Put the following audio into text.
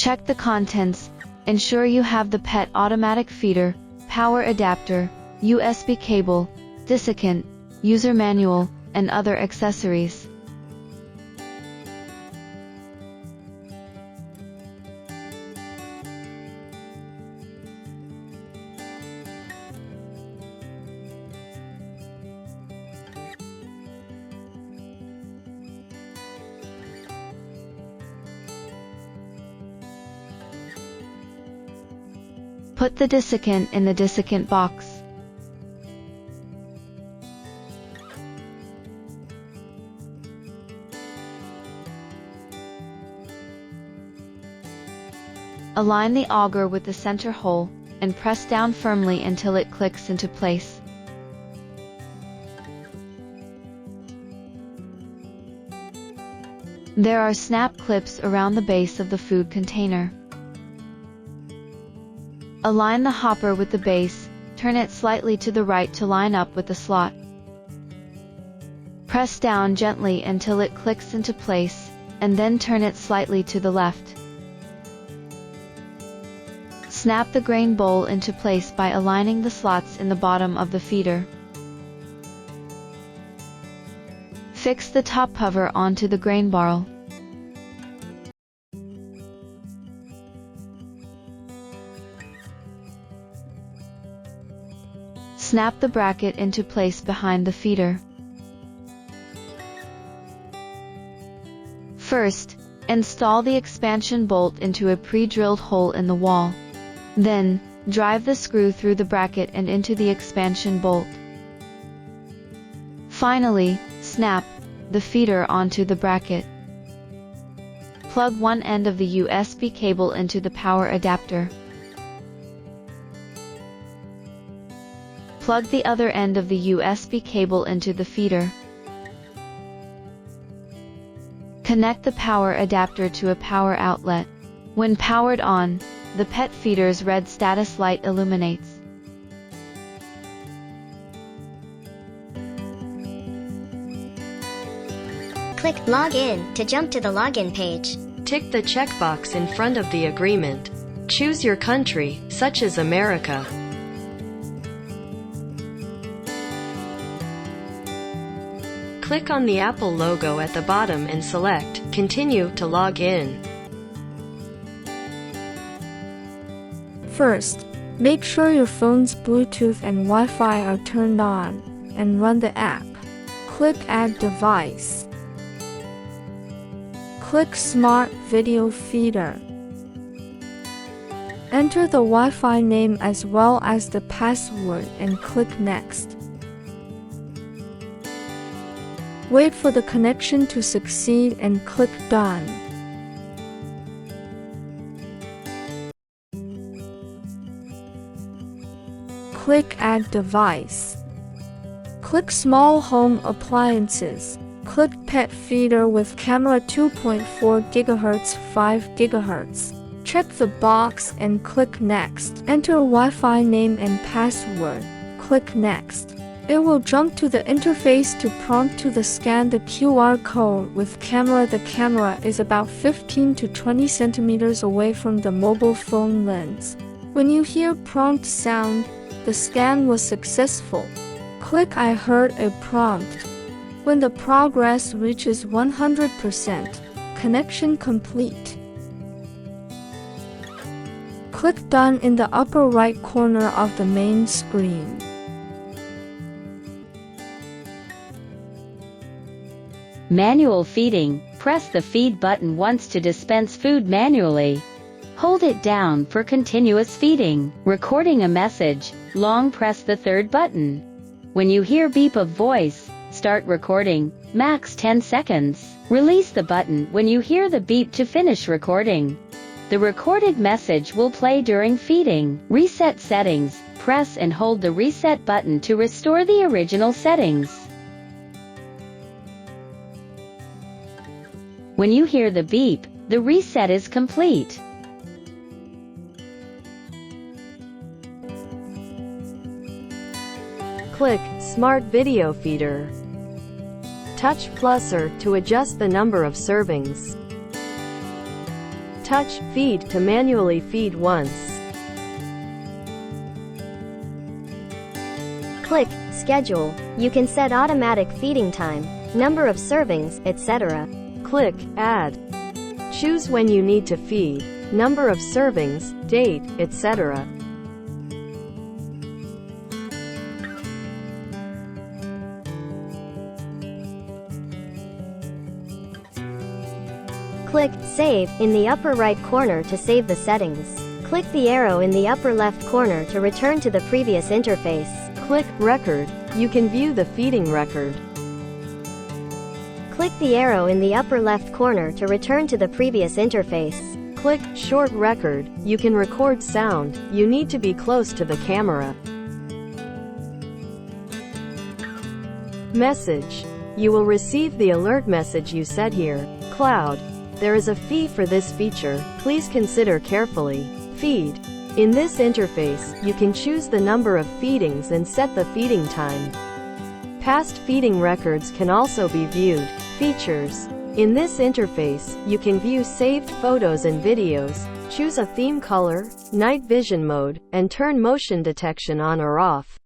Check the contents. Ensure you have the PET automatic feeder, power adapter, USB cable, desiccant, user manual, and other accessories. Put the desiccant in the desiccant box. Align the auger with the center hole, and press down firmly until it clicks into place. There are snap clips around the base of the food container. Align the hopper with the base, turn it slightly to the right to line up with the slot. Press down gently until it clicks into place, and then turn it slightly to the left. Snap the grain bowl into place by aligning the slots in the bottom of the feeder. Fix the top cover onto the grain barrel. Snap the bracket into place behind the feeder. First, install the expansion bolt into a pre-drilled hole in the wall. Then, drive the screw through the bracket and into the expansion bolt. Finally, snap the feeder onto the bracket. Plug one end of the USB cable into the power adapter. Plug the other end of the USB cable into the feeder. Connect the power adapter to a power outlet. When powered on, the PET feeder's red status light illuminates. Click Login to jump to the login page. Tick the checkbox in front of the agreement. Choose your country, such as America. Click on the Apple logo at the bottom and select Continue to log in. First, make sure your phone's Bluetooth and Wi-Fi are turned on, and run the app. Click Add Device. Click Smart Video Feeder. Enter the Wi-Fi name as well as the password and click Next. Wait for the connection to succeed and click Done. Click Add Device. Click Small Home Appliances. Click PET Feeder with camera 2.4 GHz 5 GHz. Check the box and click Next. Enter Wi-Fi name and password. Click Next. It will jump to the interface to prompt to scan the QR code with camera. The camera is about 15 to 20 centimeters away from the mobile phone lens. When you hear prompt sound, the scan was successful. Click I heard a prompt. When the progress reaches 100%, connection complete. Click Done in the upper right corner of the main screen. Manual feeding. Press the feed button once to dispense food manually. Hold it down for continuous feeding. Recording a message. Long press the third button. When you hear beep of voice, start recording. Max 10 seconds. Release the button when you hear the beep to finish recording. The recorded message will play during feeding. Reset settings. Press and hold the reset button to restore the original settings. When you hear the beep, the reset is complete. Click Smart Video Feeder. Touch plus or to adjust the number of servings. touch feed to manually feed once. Click Schedule. You can set automatic feeding time, number of servings, etc. Click Add. Choose when you need to feed, number of servings, date, etc. Click Save in the upper right corner to save the settings. Click the arrow in the upper left corner to return to the previous interface. Click Record. You can view the feeding record. Click the arrow in the upper left corner to return to the previous interface. Click Short Record. You can record sound. You need to be close to the camera. Message. You will receive the alert message you set here. Cloud. There is a fee for this feature. Please consider carefully. Feed. In this interface, you can choose the number of feedings and set the feeding time. Past feeding records can also be viewed. Features. In this interface, you can view saved photos and videos, choose a theme color, night vision mode, and turn motion detection on or off.